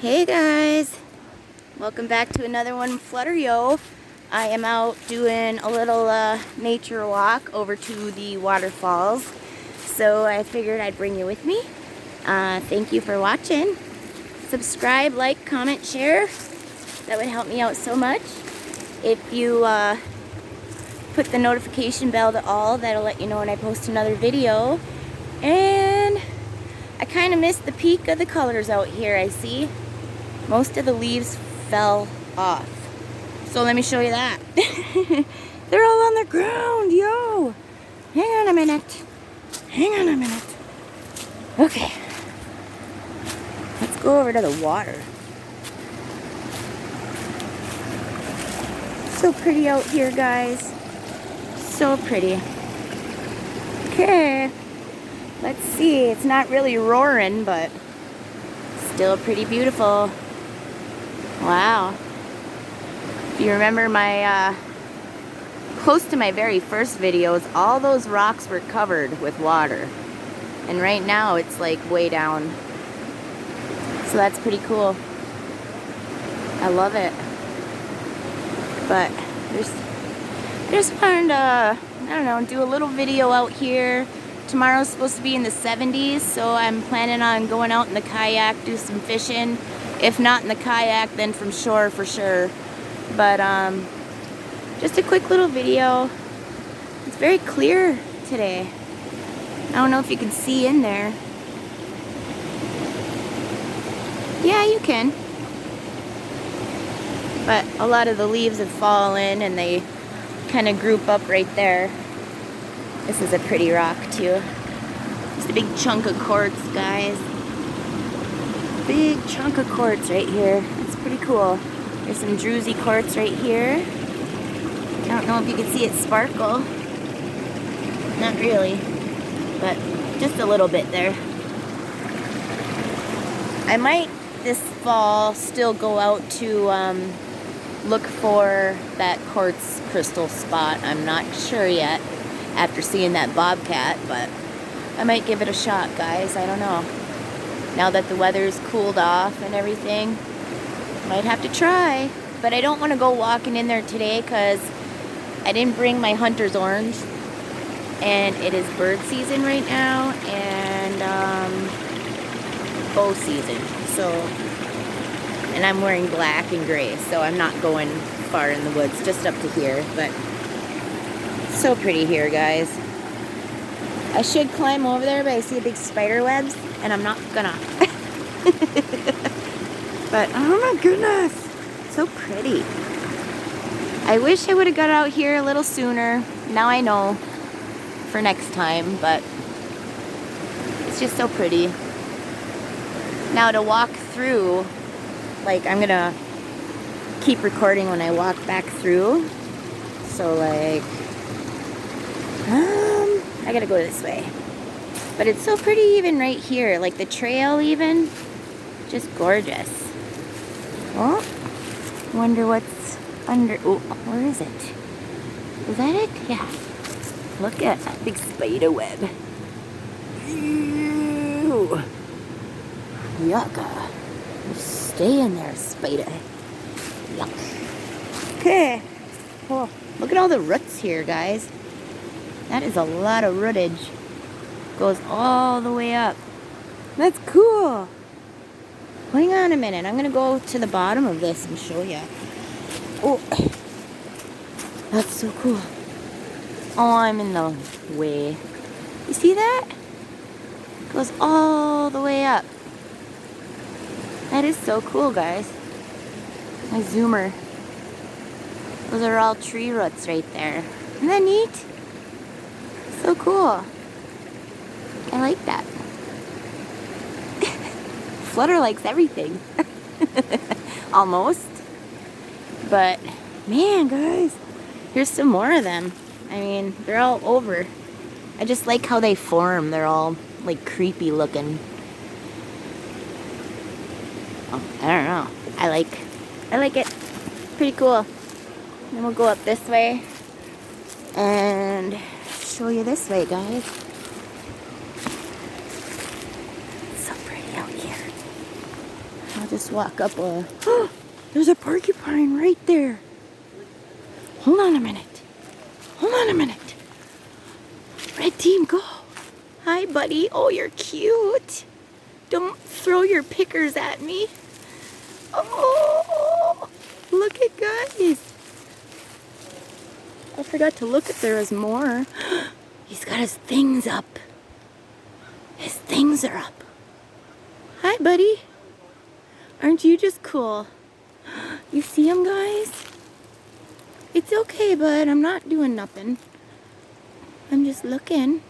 Hey guys, welcome back to another one, Flutter-Yo. I am out doing a little nature walk over to the waterfalls, so I figured I'd bring you with me. Thank you for watching. Subscribe, like, comment, share. That would help me out so much. If you put the notification bell to all, that'll let you know when I post another video. And I kind of missed the peak of the colors out here, I see. Most of the leaves fell off. So let me show you that. They're all on the ground, yo. Hang on a minute. Hang on a minute. Okay. Let's go over to the water. So pretty out here, guys. So pretty. Okay. Let's see. It's not really roaring, but still pretty beautiful. Wow. If you remember my, close to my very first videos, all those rocks were covered with water. And right now it's like way down. So that's pretty cool. I love it. But I just wanted to, I don't know, do a little video out here. Tomorrow's supposed to be in the 70s, so I'm planning on going out in the kayak, do some fishing. If not in the kayak, then from shore for sure. But just a quick little video. It's very clear today. I don't know if you can see in there. Yeah, you can. But a lot of the leaves have fallen and they kind of group up right there. This is a pretty rock too. Just a big chunk of quartz, guys. Big chunk of quartz right here. It's pretty cool. There's some druzy quartz right here. I don't know if you can see it sparkle. Not really, but just a little bit there. I might this fall still go out to look for that quartz crystal spot. I'm not sure yet after seeing that bobcat, but I might give it a shot, guys. I don't know. Now that the weather's cooled off and everything, might have to try. But I don't want to go walking in there today because I didn't bring my hunter's orange. And it is bird season right now and bow season. So, and I'm wearing black and gray, so I'm not going far in the woods, just up to here. But so pretty here, guys. I should climb over there, but I see a big spider webs, and I'm not gonna. But oh my goodness, so pretty. I wish I would have got out here a little sooner. Now I know for next time, but it's just so pretty. Now to walk through, like I'm gonna keep recording when I walk back through. So like, I gotta go this way. But it's so pretty even right here. Like the trail even, just gorgeous. Oh, wonder what's under, oh, where is it? Is that it? Yeah. Look at that big spider web. Ew. Yucca. Stay in there, spider. Yuck. Okay. Cool. Look at all the roots here, guys. That is a lot of rootage. Goes all the way up. That's cool. Hang on a minute. I'm going to go to the bottom of this and show you. Oh. That's so cool. Oh, I'm in the way. You see that? Goes all the way up. That is so cool, guys. My zoomer. Those are all tree roots right there. Isn't that neat? So cool. I like that. Flutter likes everything. Almost. But, man, guys. Here's some more of them. I mean, they're all over. I just like how they form. They're all, like, creepy looking. Oh, I don't know. I like it. Pretty cool. Then we'll go up this way and show you this way, guys. It's so pretty out here. just walk up a... There's a porcupine right there. Hold on a minute. Hold on a minute. Red team, go. Hi, buddy. Oh, you're cute. Don't throw your pickers at me. Oh, look at guys. I forgot to look if there was more. He's got his things up. His things are up. Hi, buddy. Aren't you just cool? You see him, guys? It's okay, bud. I'm not doing nothing. I'm just looking.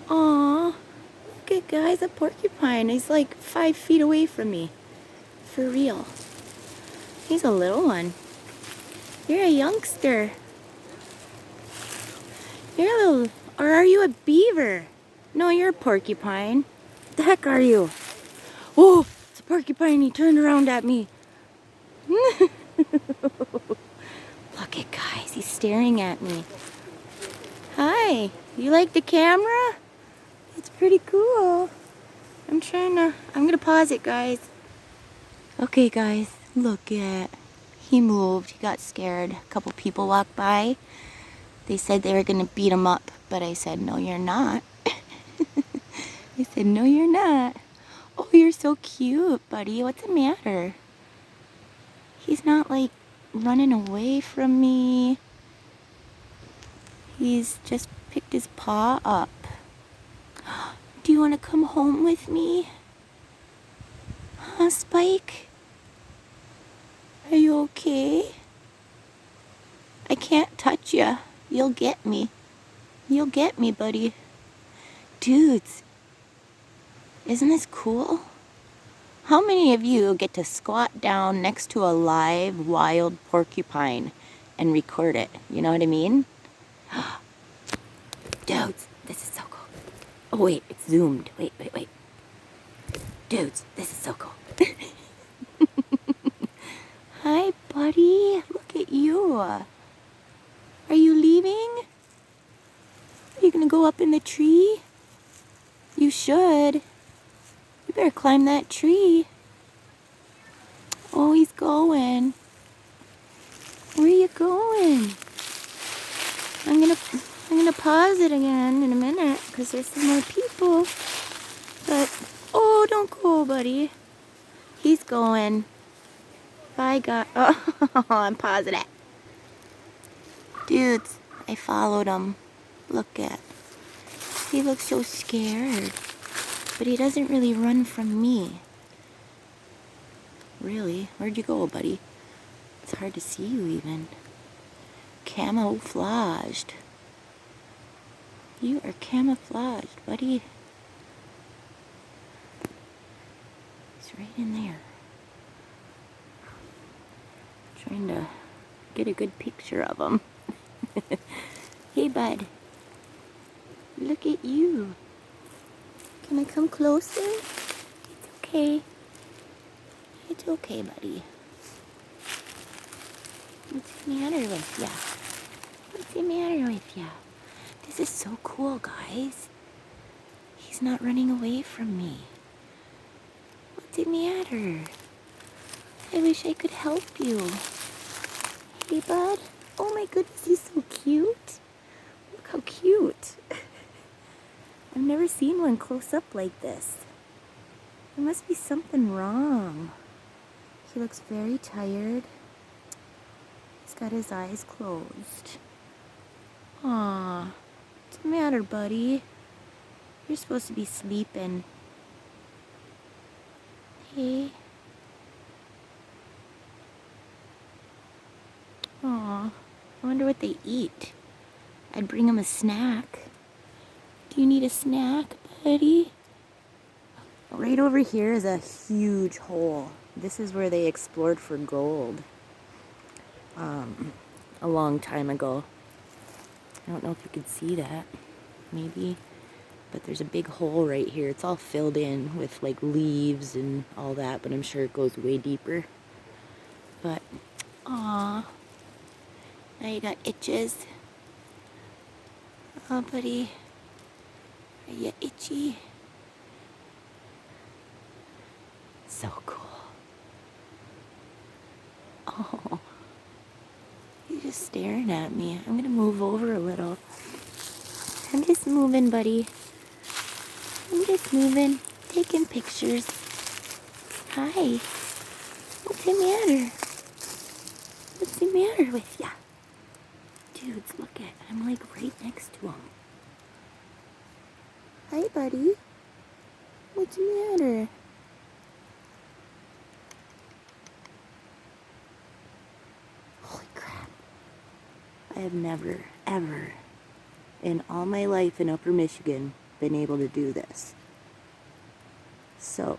Aw. Look at guys, a porcupine. He's like 5 feet away from me. For real. He's a little one. You're a youngster. You're a little... Or are you a beaver? No, you're a porcupine. What the heck are you? Oh, it's a porcupine. He turned around at me. Look at guys. He's staring at me. Hi. You like the camera? It's pretty cool. I'm gonna pause it, guys. Okay, guys. Look at... He moved. He got scared. A couple people walked by. They said they were gonna beat him up, but I said, no, you're not. I said, no, you're not. Oh, you're so cute, buddy. What's the matter? He's not, like, running away from me. He's just picked his paw up. Do you want to come home with me? Huh, Spike? Are you okay? I can't touch you. You'll get me. You'll get me, buddy. Dudes, isn't this cool? How many of you get to squat down next to a live wild porcupine and record it? You know what I mean? Dudes, this is so cool. Oh, wait, it's zoomed. Wait. Dudes, this is so cool. Hi, buddy. Look at you. Are you leaving? Are you gonna go up in the tree? You should. You better climb that tree. Oh, he's going. Where are you going? I'm gonna pause it again in a minute because there's some more people. But oh, don't go, buddy. He's going. Bye, God. Oh, I'm pausing it. Dudes, I followed him. Look at. He looks so scared. But he doesn't really run from me. Really? Where'd you go, buddy? It's hard to see you even. Camouflaged. You are camouflaged, buddy. He's right in there. Trying to get a good picture of him. Hey, bud. Look at you. Can I come closer? It's okay. It's okay, buddy. What's the matter with ya? What's the matter with ya? This is so cool, guys. He's not running away from me. What's the matter? I wish I could help you. Hey, bud. Oh my goodness, he's so cute. Look how cute. I've never seen one close up like this. There must be something wrong. He looks very tired. He's got his eyes closed. Aw, what's the matter, buddy? You're supposed to be sleeping. Hey. Aw, I wonder what they eat. I'd bring him a snack. Do you need a snack, buddy? Right over here is a huge hole. This is where they explored for gold. A long time ago. I don't know if you could see that. Maybe. But there's a big hole right here. It's all filled in with like leaves and all that, but I'm sure it goes way deeper. But, aw. Now you got itches. Oh, buddy. Are you itchy? So cool. Oh, he's just staring at me. I'm gonna move over a little. I'm just moving, buddy. I'm just moving, taking pictures. Hi. What's the matter? What's the matter with ya? Dudes, look at, I'm like right next to him. Hi, buddy. What's the matter? Holy crap. I have never, ever, in all my life in Upper Michigan, been able to do this. So,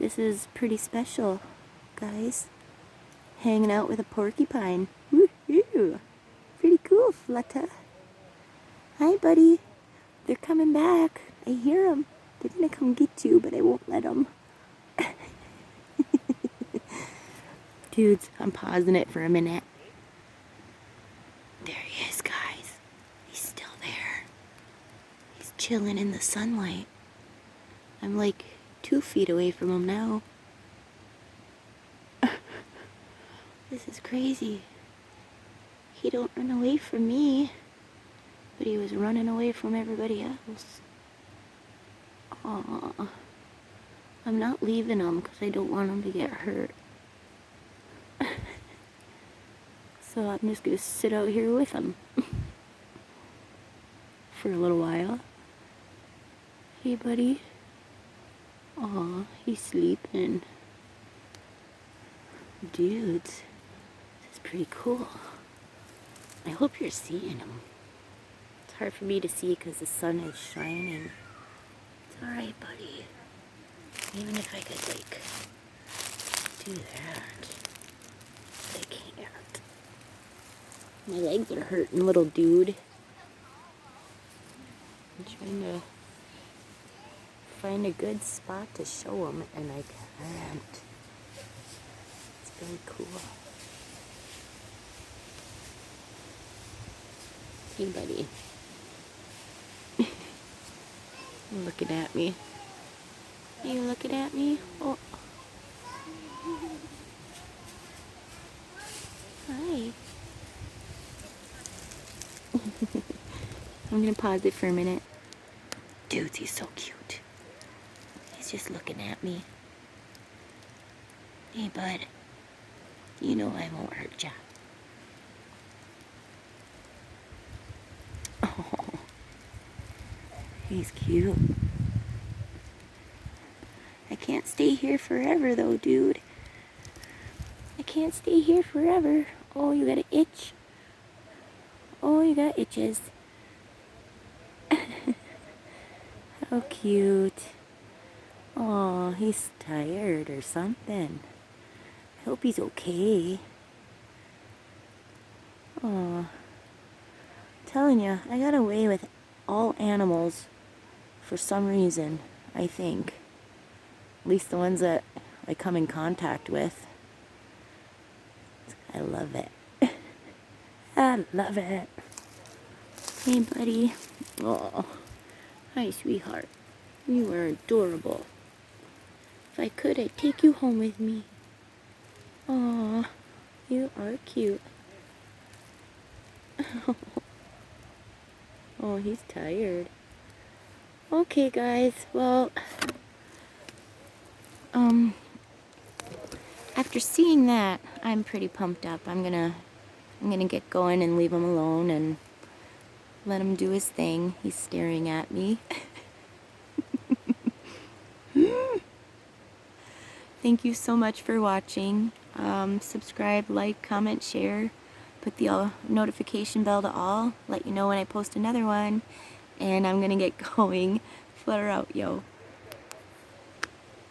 this is pretty special, guys. Hanging out with a porcupine. Woohoo! Pretty cool, Flutter. Hi, buddy. They're coming back. I hear them. They're gonna come get you, but I won't let them. Dudes, I'm pausing it for a minute. There he is, guys. He's still there. He's chilling in the sunlight. I'm like 2 feet away from him now. This is crazy. He don't run away from me, but he was running away from everybody else. Aww. I'm not leaving him because I don't want him to get hurt. So I'm just going to sit out here with him for a little while. Hey, buddy. Aw, he's sleeping. Dudes, this is pretty cool. I hope you're seeing him. It's hard for me to see because the sun is shining. It's alright, buddy. Even if I could, like, do that. But I can't. My legs are hurting, little dude. I'm trying to find a good spot to show him, and I can't. It's very cool. Hey, buddy. You're looking at me. Are you looking at me? Oh. Hi. I'm gonna pause it for a minute. Dude, he's so cute. He's just looking at me. Hey, bud. You know I won't hurt ya. Oh, he's cute. I can't stay here forever, though, dude. I can't stay here forever. Oh, you got an itch? Oh, you got itches. How cute. Oh, he's tired or something. I hope he's okay. Oh, telling you, I got away with all animals for some reason, I think. At least the ones that I come in contact with. I love it. I love it. Hey, buddy. Oh, hi, sweetheart. You are adorable. If I could, I'd take you home with me. Aw, you are cute. Oh, he's tired. Okay, guys. Well, after seeing that, I'm pretty pumped up. I'm gonna get going and leave him alone and let him do his thing. He's staring at me. Thank you so much for watching. Subscribe, like, comment, share. Put the notification bell to all. Let you know when I post another one. And I'm gonna get going. Flutter out, yo.